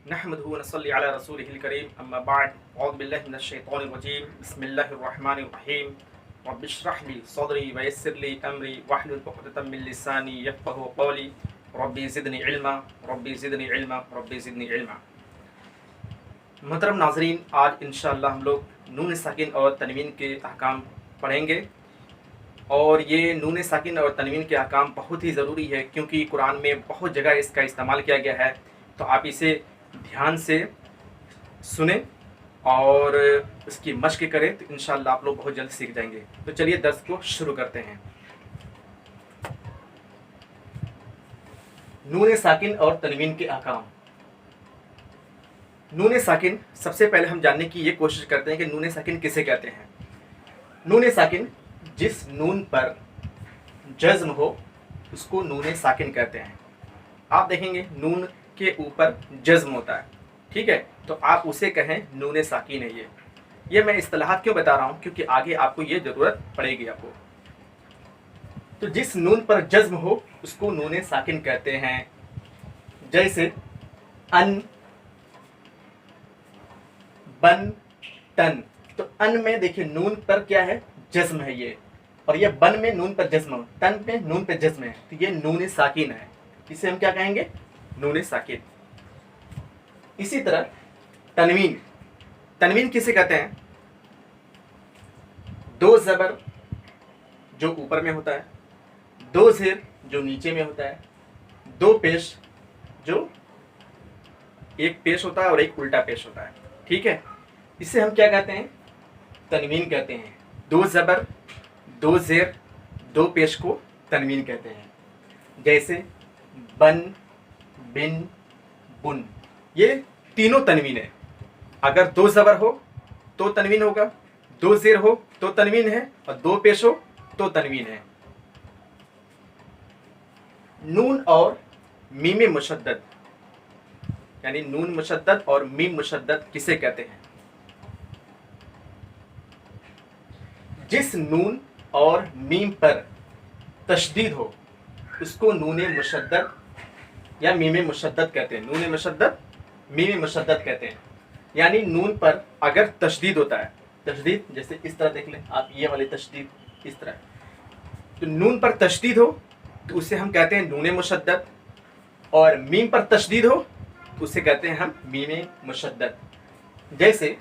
नहमदुहु व नसल्ली अला रसूलिहिल करीम अम्मा बाद औज़ु बिल्लाहि मिनश शैतानिर रजीम बिस्मिल्लाहिर रहमानिर रहीम रब्बि इश्रह ली सदरी व यस्सिर ली अमरी वहलुल उक़दतम मिन लिसानी यफ़क़हू क़ौली रब्बी ज़िदनी इल्मा रब्बी ज़िदनी इल्मा रब्बी ज़िदनी इल्मा। मोहतरम नाज़रीन, आज इंशाअल्लाह हम लोग नून साकिन और तनवीन के अहकाम पढ़ेंगे। और ये नून साकिन और तनवीन के अहकाम बहुत ही ज़रूरी है, क्योंकि कुरान में बहुत जगह इसका इस्तेमाल किया गया है। तो आप इसे ध्यान से सुने और इसकी मश्क करें, तो इंशाअल्लाह आप लोग बहुत जल्द सीख जाएंगे। तो चलिए दर्स को शुरू करते हैं। नून साकिन और तनवीन के अहकाम। नून साकिन, सबसे पहले हम जानने की ये कोशिश करते हैं कि नून साकिन किसे कहते हैं। नून साकिन, जिस नून पर जज्म हो उसको नून साकिन कहते हैं। आप देखेंगे नून के ऊपर जज्म होता है, ठीक है, तो आप उसे कहें नून साकिन है। ये मैं इस्तिलाहात क्यों बता रहा हूँ, क्योंकि आगे आपको ये ज़रूरत पड़ेगी आपको। तो जिस नून पर जज्म हो उसको नून साकिन कहते हैं। जैसे अन, बन, टन। तो अन में देखिए नून पर क्या है, जज्म है ये, और ये बन में नून पर जज्म, तन में नून पर जज्म है, तो ये नून साकिन है। इसे हम क्या कहेंगे, नून साकिन। इसी तरह तनवीन। तनवीन किसे कहते हैं, दो ज़बर जो ऊपर में होता है, दो ज़ेर जो नीचे में होता है, दो पेश जो एक पेश होता है और एक उल्टा पेश होता है, ठीक है, इसे हम क्या कहते हैं, तनवीन कहते हैं। दो ज़बर, दो ज़ेर, दो पेश को तनवीन कहते हैं। जैसे बन, बिन, बुन, ये तीनों तनवीन है। अगर दो ज़बर हो तो तनवीन होगा, दो ज़ेर हो तो तनवीन है, और दो पेश हो तो तनवीन है। नून और मीम मुशद्दद, यानी नून मुशद्दद और मीम मुशद्दद किसे कहते हैं। जिस नून और मीम पर तशदीद हो उसको नून मुशद्दद या मीम मुशद्दद कहते हैं। नून मुशद्दद, मीम मुशद्दद कहते हैं। यानी नून पर अगर तशदीद होता है, तशदीद जैसे इस तरह देख लें आप, ये वाली तशदीद इस तरह, तो नून पर तशदीद हो तो उसे हम कहते हैं नून मुशद्दद, और मीम पर तशदीद हो तो उसे कहते हैं हम मीम मुशद्दद। जैसे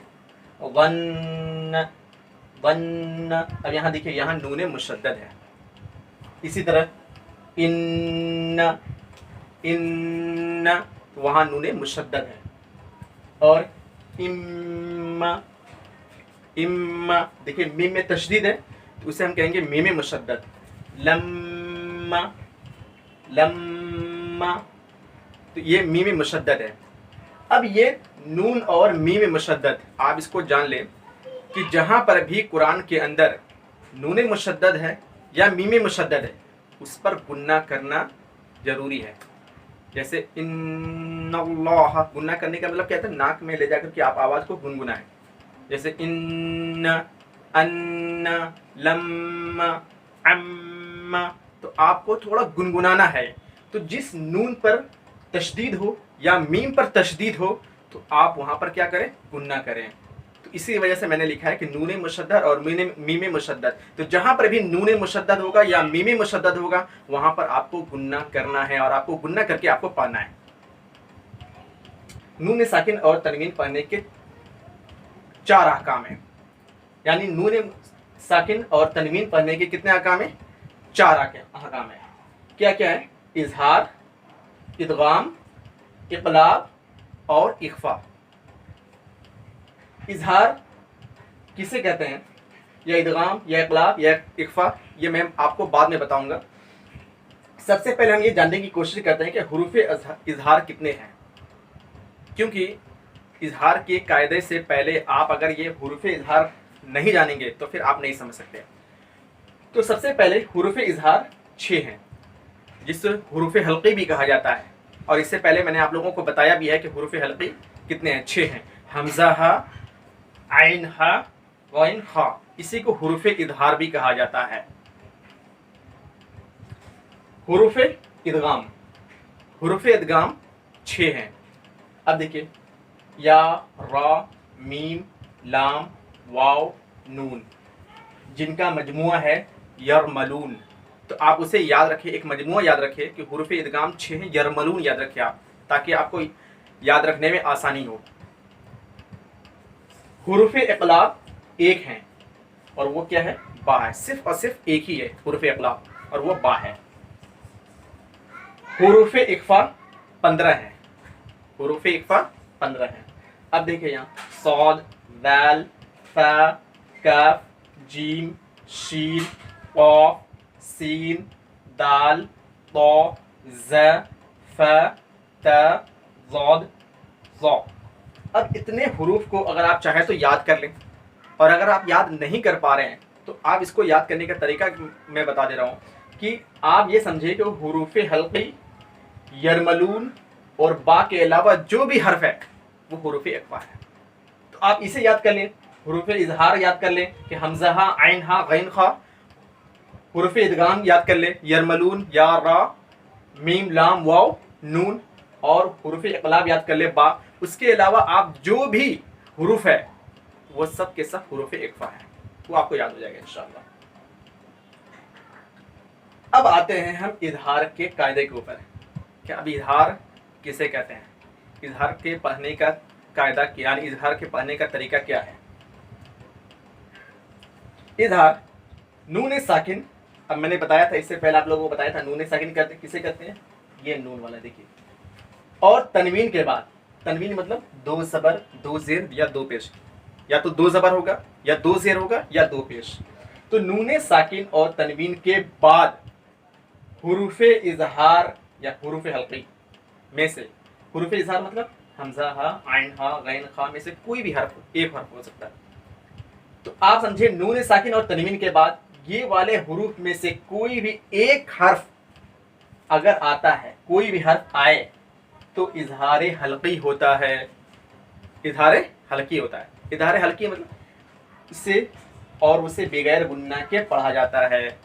वन, वन, अब यहाँ देखिए यहाँ नून मुशद्दद है। इसी तरह इन, इन, तो वहाँ नून मुशद्दद है। और इम्मा, इम्मा, देखिए मीम में तशदीद है तो उसे हम कहेंगे मीम मुशद्दद। लम्मा, लम्मा, तो ये मीम मुशद्दद है। अब ये नून और मीम मुशद्दद, आप इसको जान लें कि जहाँ पर भी कुरान के अंदर नून मुशद्दद है या मीम मुशद्दद है उस पर गुन्ना करना ज़रूरी है। जैसे इन्नल्लाह, गुन्ना करने का मतलब क्या है, नाक में ले जाकर के आप आवाज़ को गुनगुनाएं। जैसे इन्न, अन्ना, लम्मा, अम्मा, तो आपको थोड़ा गुनगुनाना है। तो जिस नून पर तशदीद हो या मीम पर तशदीद हो तो आप वहाँ पर क्या करें, गुन्ना करें। तो इसी वजह से मैंने लिखा है कि नून मुशद्दद और मीम मुशद्दद। तो जहाँ पर भी नून मुशद्दद होगा या मीम मुशद्दद होगा वहाँ पर आपको गुन्ना करना है, और आपको गुन्ना करके आपको पढ़ना है। नून साकिन और तनवीन पढ़ने के चार अहकाम हैं, यानी नून साकिन और तनवीन पढ़ने के कितने अहकाम हैं, चार अहकाम हैं। क्या क्या है, इजहार, इदगाम, इक़लाब और इख्फा। इजहार किसे कहते हैं, या इदगाम या इक़लाब या इख्फा, ये मैं आपको बाद में बताऊंगा। सबसे पहले हम ये जानने की कोशिश करते हैं कि हुरूफ इजहार कितने हैं, क्योंकि इजहार के कायदे से पहले आप अगर ये हुरूफ इजहार नहीं जानेंगे तो फिर आप नहीं समझ सकते। तो सबसे पहले हुरूफ इजहार 6 हैं, जिस हुरूफ हल्की भी कहा जाता है। और इससे पहले मैंने आप लोगों को बताया भी है कि हुरूफ हल्की कितने हैं, 6 हैं। हमज़ा हा, आइन हा, गैन खा, इसी को हुरूफ इजहार भी कहा जाता है। हुरूफ इदगाम, हुरूफ इदगाम 6 हैं। अब देखिए या, را, मीम, लाम, वाव, नून, जिनका मजमुआ है यरमलून। तो आप उसे याद रखिए, एक मजमुआ याद रखिए कि हुरूफ इदगाम 6 हैं, यरमलून याद रखिए आप, ताकि आपको याद रखने में आसानी हो। हुरूफ इक़लाब एक हैं और वो क्या है, बा है, सिर्फ और सिर्फ एक ही है हुरूफ इक़लाब और वो बा है। हुरूफ इख्फा 15 है, हुरूफ इख्फा 15 है। अब देखिए यहाँ सौद, दाल, फा, काफ, जीम, शीन, क़ाफ, सीन, दाल, तो, ज़, फ, त, ज़ाद, ज़ा। अब इतने हुरूफ को अगर आप चाहें तो याद कर लें, और अगर आप याद नहीं कर पा रहे हैं तो आप इसको याद करने का तरीका मैं बता दे रहा हूँ कि आप ये समझिए कि हुरूफ हल्की, यरमलून और बा के अलावा जो भी हर्फ है वो हुरूफ इक़्फ़ा है। तो आप इसे याद कर लें। हुरूफ इजहार याद कर लें कि हमज़ा हा, आइन हा, गैन खा। हुरूफ इदगाम याद कर लें, यरमलून, या, रा, मीम, लाम, वाव, नून। और हुरूफ इक़लाब याद कर लें, बा। उसके अलावा आप जो भी हुरूफ है वो सब के सब हुरूफ इक़्फ़ा है, वो आपको याद हो जाएगा इंशाअल्लाह। अब आते हैं हम इजहार के कायदे के ऊपर। क्या अब इजहार किसे कहते हैं, इजहार के पढ़ने का कायदा, यानी इजहार के पढ़ने का तरीका क्या है। इजहार नून साकिन, अब मैंने बताया था इससे पहले, आप लोगों को बताया था नून साकिन कहते किसे कहते हैं, ये नून वाला देखिए। और तनवीन के बाद, तनवीन मतलब दो ज़बर, दो ज़ेर या दो पेश, या तो दो ज़बर होगा या दो ज़ेर होगा या दो पेश। तो नून साकिन और तनवीन के बाद हुरूफ इजहार या हुरूफ हल्की में से, हुरूफ इजहार मतलब हमज़ा हा, आइन हा, गैन खा में से कोई भी हर्फ, एक हर्फ हो सकता है। तो आप समझे नून साकिन और तनवीन के बाद ये वाले हुरूफ में से कोई भी एक हर्फ अगर आता है, कोई भी हर्फ आए तो इजहार हल्की होता है, इजहार हल्की होता है। इजहार हल्की मतलब इसे और उसे बगैर गुन्ना के पढ़ा जाता है,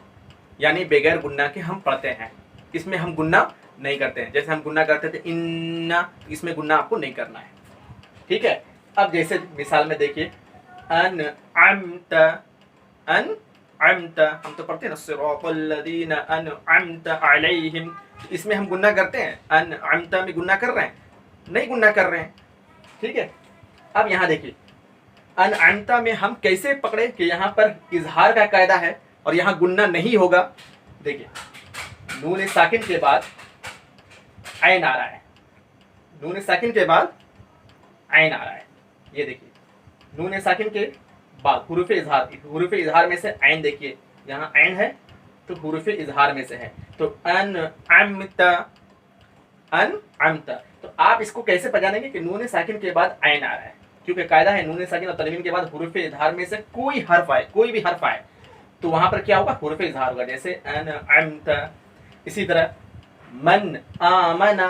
यानी बगैर गुन्ना के हम पढ़ते हैं, इसमें हम गुन्ना नहीं करते हैं। जैसे हम गुन्ना करते थे इन्ना, इसमें गुन्ना आपको नहीं करना है, ठीक है। अब जैसे मिसाल में देखिए अन अमता, अन अमता, हम तो पढ़ते हैं ना सिरातल लदीना अनअमता अलैहिम, इसमें हम गुन्ना करते हैं, अन अमता में गुन्ना कर रहे हैं, नहीं गुन्ना कर रहे हैं, ठीक है। अब यहाँ देखिए अन अमता में हम कैसे पकड़े कि यहाँ पर इजहार का कायदा है और यहाँ गुन्ना नहीं होगा। देखिए नून साकिन के बाद आइन आ रहा है, नून साकिन के बाद आइन आ रहा है, ये देखिए नून साकिन के बाद हुरूफ इजहार, हुरूफ इजहार में से आइन देखिए, यहाँ आइन है तो हुरूफ इजहार में से है, तो अन अमता, अन अमता। तो आप इसको कैसे पहचानेंगे कि नून साकिन के बाद आइन आ रहा है, क्योंकि कायदा है नून साकिन और तनवीन के बाद हुरूफ इजहार में से कोई हर्फ आए, कोई भी हर्फ आए तो वहां पर क्या होगा, हुरूफ इजहार होगा। जैसे अन अमता, इसी तरह मन आमना,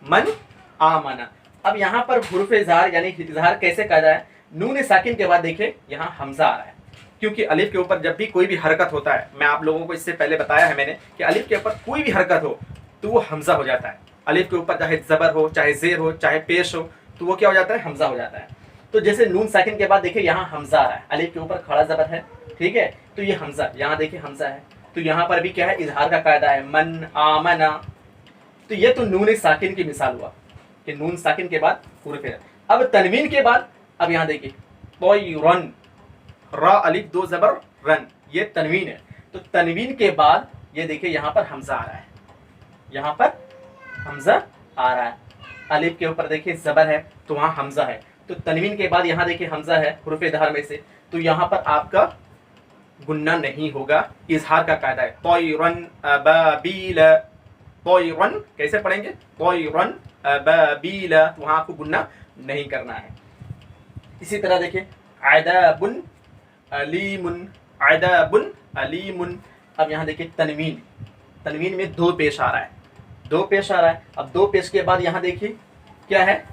मन आमना। अब यहाँ पर हुरूफ इजहार यानी इजहार कैसे कायदा है, नून साकिन के बाद देखिए यहाँ हमजा आ रहा है, क्योंकि अलिफ के ऊपर जब भी कोई भी हरकत होता है, मैं आप लोगों को इससे पहले बताया है मैंने कि अलिफ के ऊपर कोई भी हरकत हो तो वो हमजा हो जाता है। अलिफ के ऊपर चाहे ज़बर हो, चाहे ज़ेर हो, चाहे पेश हो, तो वो क्या हो जाता है, हमजा हो जाता है। तो जैसे नून साकिन के बाद देखिए यहाँ हमजा आ रहा है, अलिफ के ऊपर खड़ा ज़बर है, ठीक है, तो ये हमजा, यहाँ देखिए हमजा है, तो यहाँ पर भी क्या है, इजहार का कायदा है, मन आमना। तो ये तो नून साकिन की मिसाल हुआ कि नून साकिन के बाद हुरूफ है। अब तनवीन के बाद, अब यहाँ देखिए तोयरन, रा अलिफ दो ज़बर रन, ये तनवीन है। तो तनवीन के बाद ये देखिए यहाँ पर हमजा आ रहा है, यहाँ पर हमजा आ रहा है, अलिफ के ऊपर देखिए ज़बर है तो वहाँ हमजा है। तो तनवीन के बाद यहाँ देखिए हमजा है हुरूफ इजहार में से, तो यहाँ पर आपका गुन्ना नहीं होगा, इजहार का कायदा है। तोयरन अबाबीला, तोयरन कैसे पढ़ेंगे, तोयरन अबाबीला, तो वहाँ आपको गुन्ना नहीं करना है। इसी तरह देखिए अदाबुन अलीमुन, अदाबुन अलीमुन। अब यहाँ देखिए तनवीन, तनवीन में दो पेश आ रहा है, दो पेश आ रहा है। अब दो पेश के बाद यहाँ देखिए क्या है,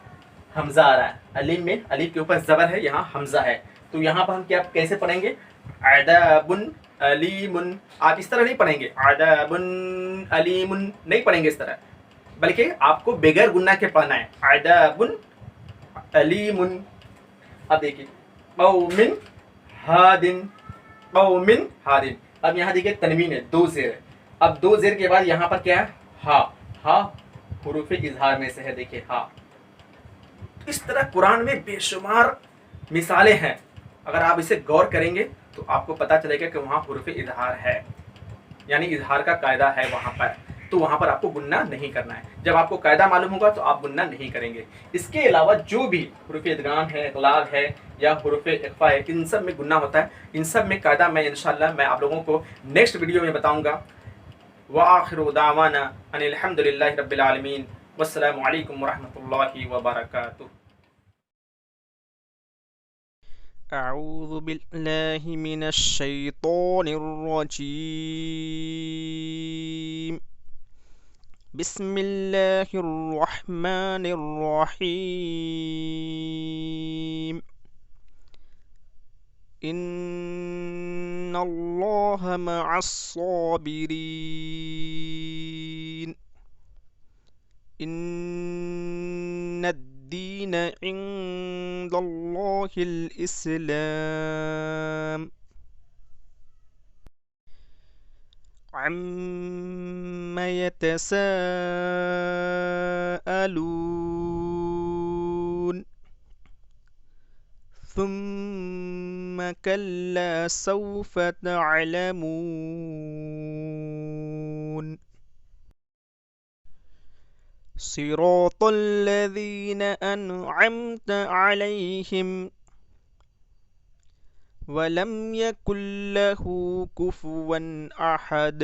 हमजा आ रहा है, अलीम में अलीफ के ऊपर ज़बर है, यहाँ हमजा है, तो यहाँ पर हम क्या कैसे पढ़ेंगे, अदाबुन अलीमुन। आप इस तरह नहीं पढ़ेंगे, अदाबुन अलीमुन नहीं पढ़ेंगे इस तरह, بلکہ آپ کو بغیر گننا کے پڑھنا ہے. عذاب علیم. اب دیکھیے قوم ہاد، قوم ہاد. اب یہاں دیکھیے تنوین ہے، دو زیر ہے. اب دو زیر کے بعد یہاں پر کیا ہے؟ ہا. ہا حروف اظہار میں سے ہے. دیکھیے ہا. اس طرح قرآن میں بے شمار مثالیں ہیں. اگر آپ اسے غور کریں گے تو آپ کو پتا چلے گا کہ وہاں حروف اظہار ہے، یعنی اظہار کا قاعدہ ہے وہاں پر. تو وہاں پر آپ کو گننا نہیں کرنا ہے. جب آپ کو قاعدہ معلوم ہوگا تو آپ گننا نہیں کریں گے. اس کے علاوہ جو بھی حروف ادغام ہے، اقلاب ہے یا حروف اخفاء ہے، ان سب میں گننا ہوتا ہے. ان سب میں قاعدہ میں انشاءاللہ میں آپ لوگوں کو نیکسٹ ویڈیو میں بتاؤں گا. وآخر دعوانا ان الحمد للہ رب العالمین، والسلام علیکم ورحمۃ اللہ وبرکاتہ. اعوذ باللہ من الشیطان الرجیم. بسم اللہ الرحمن الرحیم. ان اللہ مع الصابرین. ان الدین عند اللہ الاسلام. عم يتساءلون. ثم كلا سوف تعلمون. صراط الذين أنعمت عليهم ولم يكن له كفوا أحد.